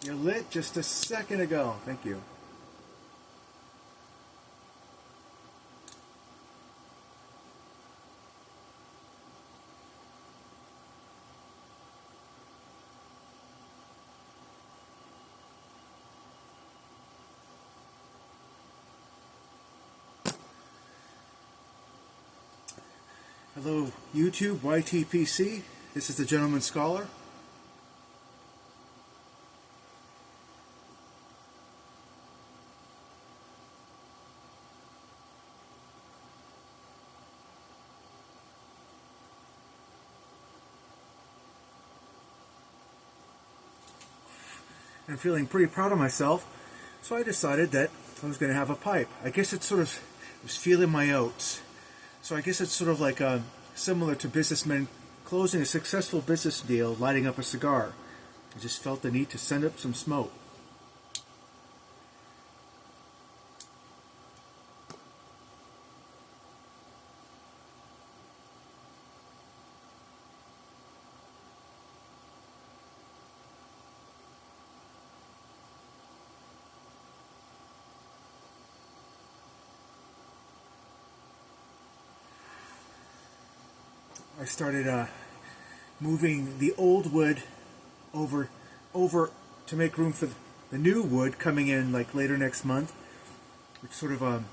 You lit just a second ago. Thank you. Hello, YouTube, YTPC. This is the Gentleman Scholar. I'm feeling pretty proud of myself, so I decided that I was going to have a pipe. I guess it's sort of, I was feeling my oats. So I guess it's sort of like similar to businessmen closing a successful business deal, lighting up a cigar. I just felt the need to send up some smoke. I started moving the old wood over to make room for the new wood coming in like later next month, which is sort of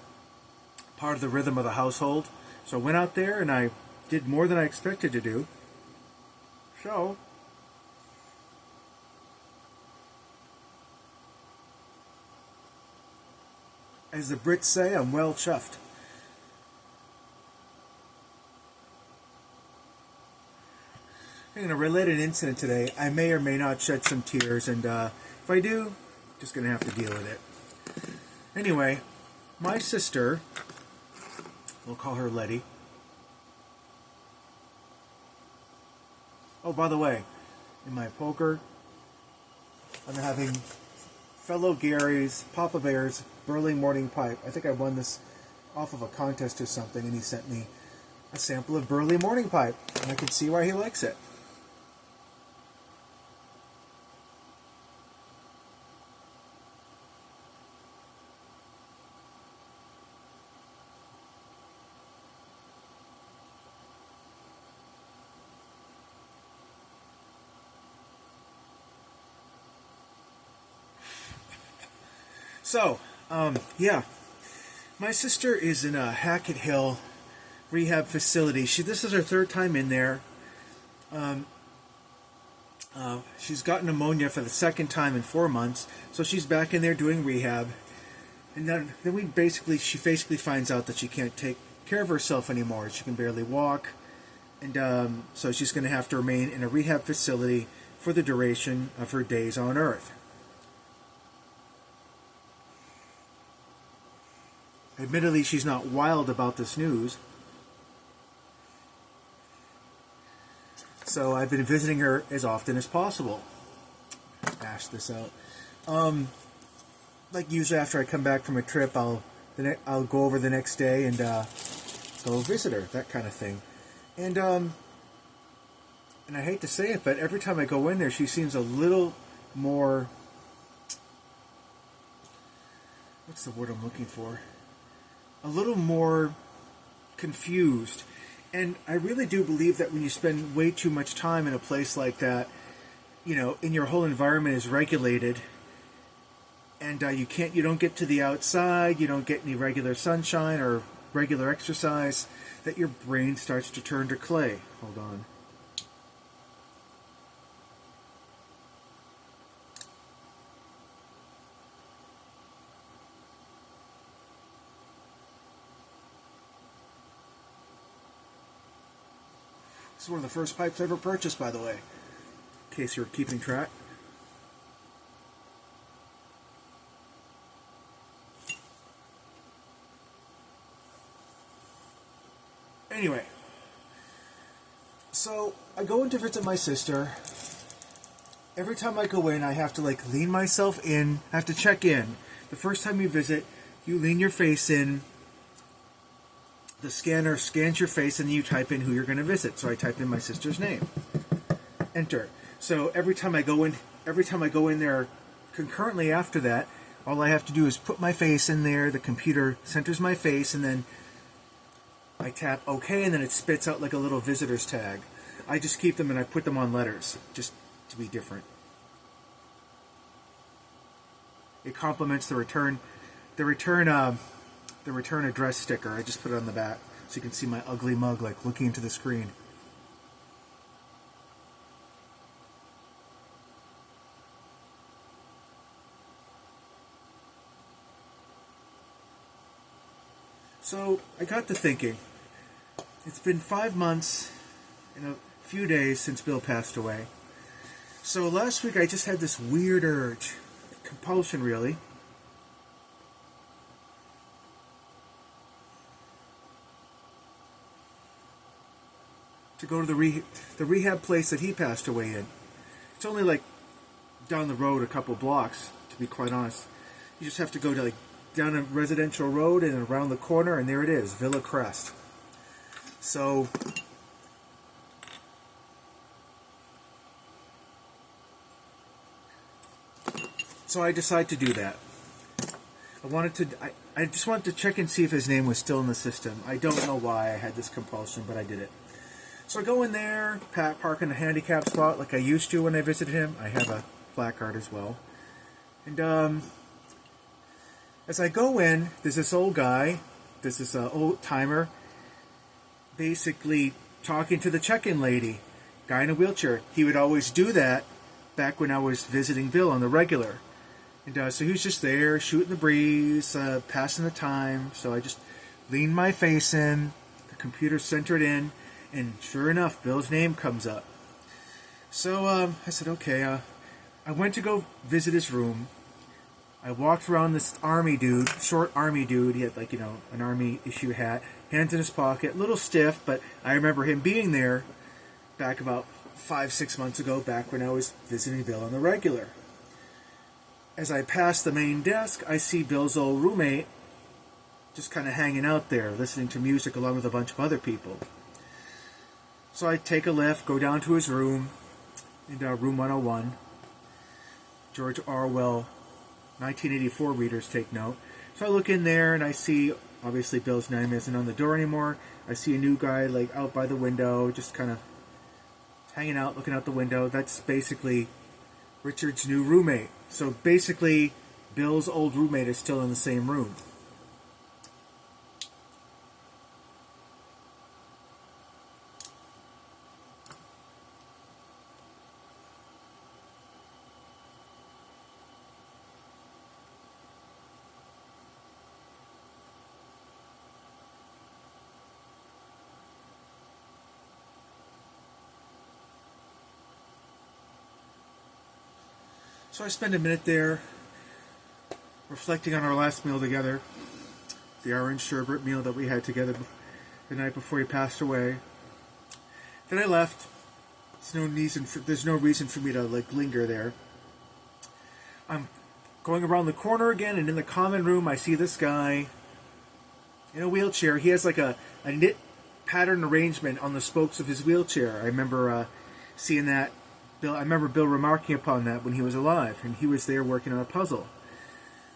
part of the rhythm of the household. So I went out there and I did more than I expected to do. So as the Brits say, I'm well chuffed. I'm going to relate an incident today. I may or may not shed some tears, and if I do, just going to have to deal with it. Anyway, my sister, we'll call her Letty. Oh, by the way, in my poker, I'm having fellow Gary's Papa Bear's Burley Morning Pipe. I think I won this off of a contest or something, and he sent me a sample of Burley Morning Pipe, and I can see why he likes it. So, yeah, my sister is in a Hackett Hill rehab facility. This is her third time in there. She's got pneumonia for the second time in 4 months, so she's back in there doing rehab. And then she basically finds out that she can't take care of herself anymore. She can barely walk, and so she's going to have to remain in a rehab facility for the duration of her days on Earth. Admittedly, she's not wild about this news. So I've been visiting her as often as possible. Ash this out. Like usually after I come back from a trip, I'll go over the next day and go visit her, that kind of thing. And I hate to say it, but every time I go in there, she seems a little more... What's the word I'm looking for? A little more confused. And I really do believe that when you spend way too much time in a place like that, you know, and your whole environment is regulated, and you don't get to the outside, you don't get any regular sunshine or regular exercise, that your brain starts to turn to clay. Hold on. This is one of the first pipes I ever purchased, by the way, in case you're keeping track. Anyway, so I go in to visit my sister. Every time I go in, I have to like lean myself in. I have to check in. The first time you visit, you lean your face in. The scanner scans your face, and then you type in who you're going to visit. So I type in my sister's name. Enter. So every time I go in there, concurrently after that, all I have to do is put my face in there, the computer centers my face, and then I tap OK, and then it spits out like a little visitor's tag. I just keep them and I put them on letters, just to be different. It complements the return address sticker. I just put it on the back so you can see my ugly mug like looking into the screen. So I got to thinking, it's been 5 months and a few days since Bill passed away. So last week I just had this weird urge, compulsion really, to go to the rehab place that he passed away in. It's only like down the road a couple blocks, to be quite honest. You just have to go to like down a residential road and around the corner, and there it is, Villa Crest. So I decided to do that. I just wanted to check and see if his name was still in the system. I don't know why I had this compulsion, but I did it. So I go in there, park in the handicap spot like I used to when I visited him. I have a placard as well. And as I go in, there's this old guy, there's this old timer, basically talking to the check-in lady, guy in a wheelchair. He would always do that back when I was visiting Bill on the regular. And so he was just there, shooting the breeze, passing the time. So I just leaned my face in, the computer centered in, and sure enough, Bill's name comes up. So I said, okay. I went to go visit his room. I walked around this army dude, short army dude. He had like, an army issue hat, hands in his pocket, a little stiff, but I remember him being there back about 5-6 months ago, back when I was visiting Bill on the regular. As I pass the main desk, I see Bill's old roommate just kind of hanging out there, listening to music along with a bunch of other people. So I take a lift, go down to his room, in room 101. George Orwell, 1984 readers take note. So I look in there and I see, obviously Bill's name isn't on the door anymore. I see a new guy like out by the window, just kind of hanging out, looking out the window. That's basically Richard's new roommate. So basically, Bill's old roommate is still in the same room. So I spend a minute there reflecting on our last meal together, the orange sherbet meal that we had together the night before he passed away. Then I left. There's no reason for me to like linger there. I'm going around the corner again, and in the common room I see this guy in a wheelchair. He has like a knit pattern arrangement on the spokes of his wheelchair. I remember seeing that. I remember Bill remarking upon that when he was alive, and he was there working on a puzzle.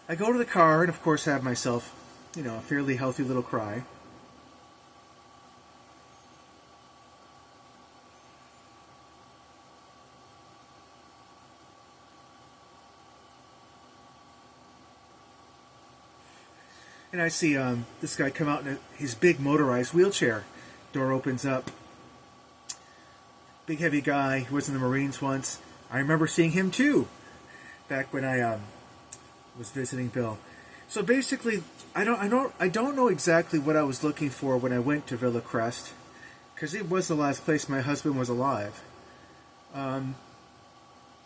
I go to the car and, of course, have myself, a fairly healthy little cry. And I see this guy come out in his big motorized wheelchair. Door opens up. Big heavy guy. He was in the Marines once. I remember seeing him too, back when I was visiting Bill. So basically, I don't know exactly what I was looking for when I went to Villa Crest, because it was the last place my husband was alive. I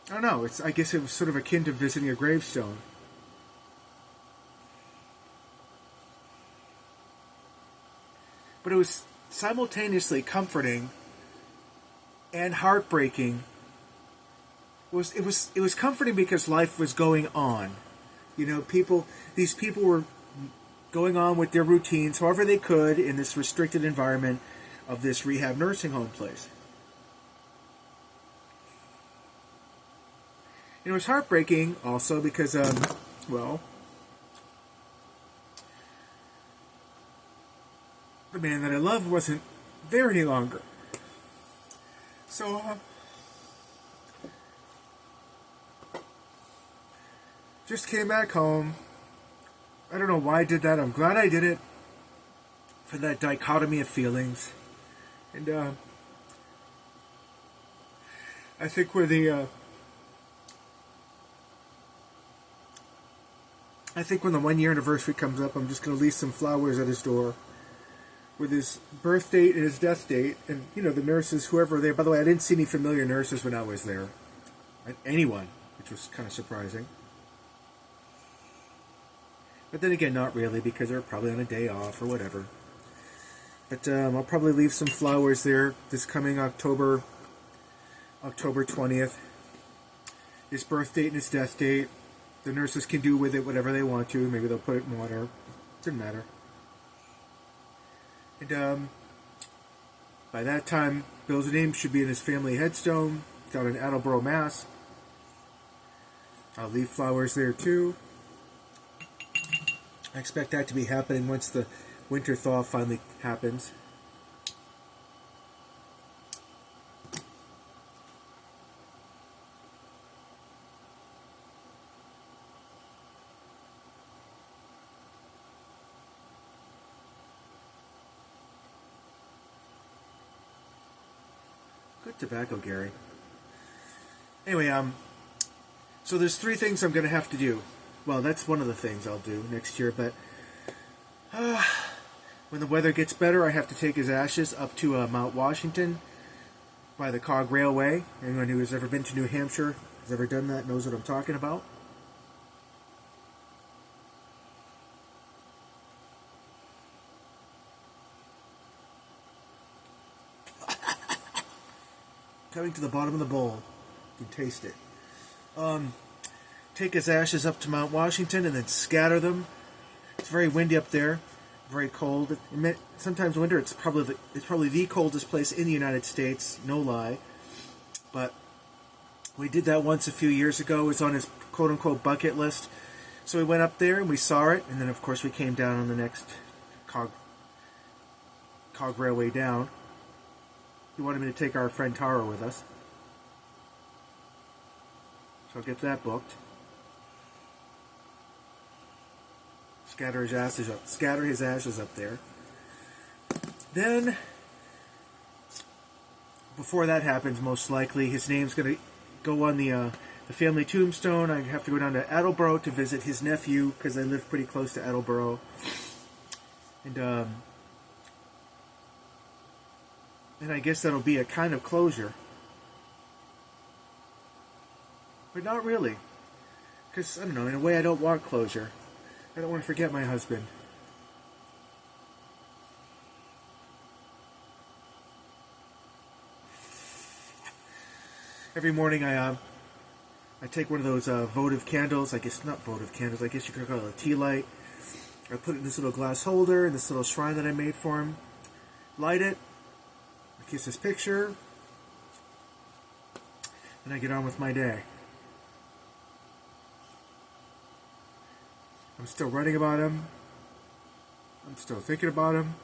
don't know. I guess it was sort of akin to visiting a gravestone. But it was simultaneously comforting and heartbreaking. It was comforting because life was going on. These people were going on with their routines however they could in this restricted environment of this rehab nursing home place. And it was heartbreaking also because, well, the man that I loved wasn't there any longer. So, just came back home. I don't know why I did that. I'm glad I did it for that dichotomy of feelings. And I think when the 1 year anniversary comes up, I'm just going to leave some flowers at his door with his birth date and his death date. And, you know, the nurses, whoever they... By the way, I didn't see any familiar nurses when I was there. Anyone, which was kind of surprising. But then again, not really, because they're probably on a day off or whatever. But I'll probably leave some flowers there this coming October 20th. His birth date and his death date. The nurses can do with it whatever they want to. Maybe they'll put it in water. Doesn't matter. And by that time, Bill's name should be in his family headstone down in Attleboro, Mass. I'll leave flowers there too. I expect that to be happening once the winter thaw finally happens. Good tobacco, Gary. Anyway, so there's 3 things I'm going to have to do. Well, that's one of the things I'll do next year, but when the weather gets better, I have to take his ashes up to Mount Washington by the Cog Railway. Anyone who has ever been to New Hampshire, has ever done that, knows what I'm talking about. Coming to the bottom of the bowl. You can taste it. Take his ashes up to Mount Washington and then scatter them. It's very windy up there, very cold. Sometimes winter it's probably the coldest place in the United States, no lie. But we did that once a few years ago. It was on his quote-unquote bucket list. So we went up there and we saw it, and then of course we came down on the next Cog Railway down. He wanted me to take our friend Tara with us. So I'll get that booked. Scatter his ashes up there. Then, before that happens, most likely, his name's going to go on the family tombstone. I have to go down to Attleboro to visit his nephew, because I live pretty close to Attleboro. And I guess that'll be a kind of closure. But not really. Because, I don't know, in a way I don't want closure. I don't want to forget my husband. Every morning I take one of those votive candles. I guess not votive candles. I guess you could call it a tea light. I put it in this little glass holder in this little shrine that I made for him. Light it. I kiss his picture. And I get on with my day. I'm still writing about him. I'm still thinking about him.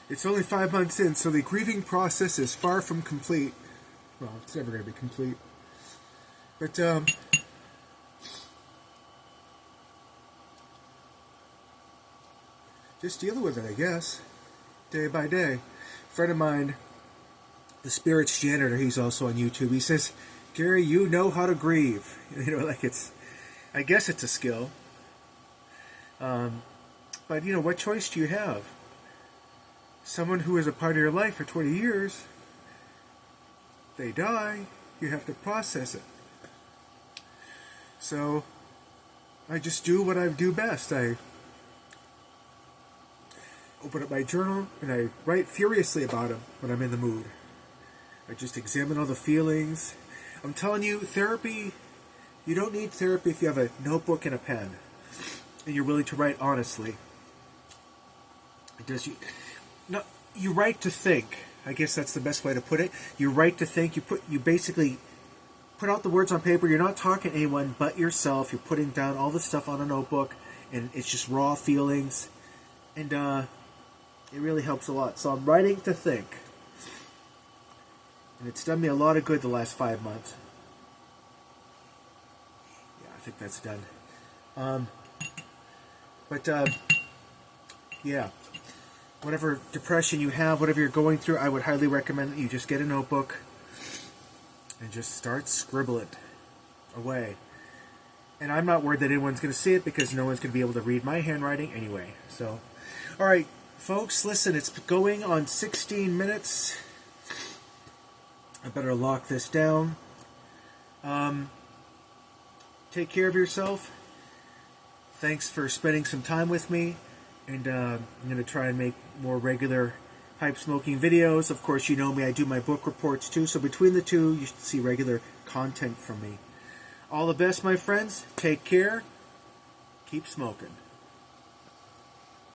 It's only 5 months in, so the grieving process is far from complete. Well, it's never going to be complete. But, just dealing with it, I guess. Day by day. A friend of mine, the Spirits Janitor, he's also on YouTube, he says, Gary, you know how to grieve. You know, like I guess it's a skill. But, you know, what choice do you have? Someone who is a part of your life for 20 years, they die, you have to process it. So, I just do what I do best. I open up my journal and I write furiously about them when I'm in the mood. I just examine all the feelings. I'm telling you, therapy, you don't need therapy if you have a notebook and a pen and you're willing to write honestly. It does you. No, you write to think. I guess that's the best way to put it. You write to think. You basically put out the words on paper. You're not talking to anyone but yourself. You're putting down all the stuff on a notebook, and it's just raw feelings, and it really helps a lot. So I'm writing to think, and it's done me a lot of good the last 5 months. Yeah, I think that's done. Yeah, whatever depression you have, whatever you're going through, I would highly recommend that you just get a notebook and just start scribbling away. And I'm not worried that anyone's going to see it because no one's going to be able to read my handwriting anyway. So, all right, folks, listen, it's going on 16 minutes. I better lock this down. Take care of yourself. Thanks for spending some time with me. And I'm going to try and make more regular pipe smoking videos. Of course, you know me, I do my book reports too. So between the two, you should see regular content from me. All the best, my friends. Take care. Keep smoking.